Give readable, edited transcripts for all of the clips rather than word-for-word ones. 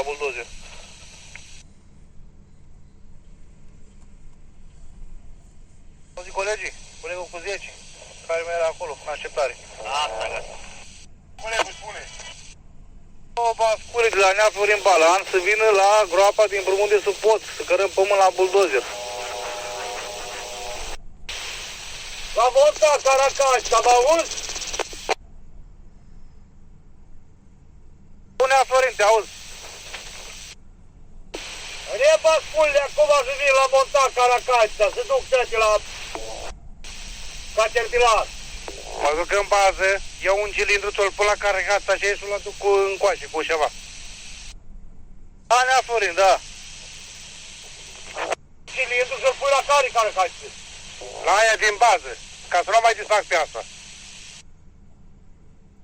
buldozer. Auzi, colegii, colegul cu 10, care mai era acolo, în așteptare. Asta, gata. Colegul, spune. O bascule de la Nea Florin Balan să vină la groapa din Brumul de sub pod, să cărăm pământ la buldozer. La Monta Caracaș, am auzi? Nea Florin, te auzi? Rebasculele acum să vin la Monta Caracaș, să duc toate la Caterpilar. Mă duc în bază, iau un cilindru, ți-l pun la carregața și îl aduc încoace cu ceva. Da, Nea Florin, da. Cilindru să-l pui la Caracaș. La aia din bază, ca să nu mai disfac pe asta.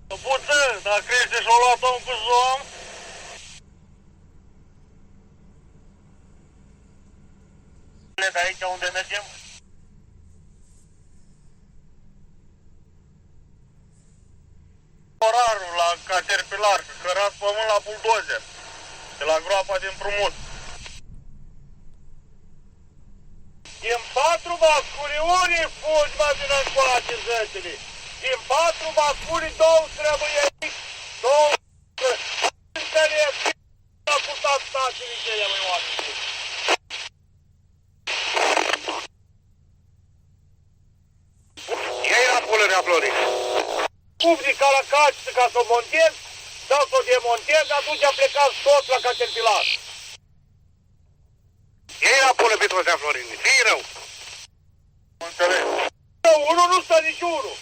Puțin, dacă crește și-o luat om cu zom. De aici unde mergem? Orarul la Caterpilar, cărat pământ la buldozer, de la groapa din Prumut. Din 4 basculi, unii fugi, mă vină încoace, zătele. Din 4 basculi, 2 trebuie aici, 2 înțeleg, a putat statele ce e, măi, oameni. Ia-i la pulă, Nea Florin. Public la cașă ca să o montez, sau să o demontez, atunci am plecat tot la Caterpilar. Ia-i la pulă, Petru, Nea Florin, fii rău. Înțeleg. Unul nu stă niciunul.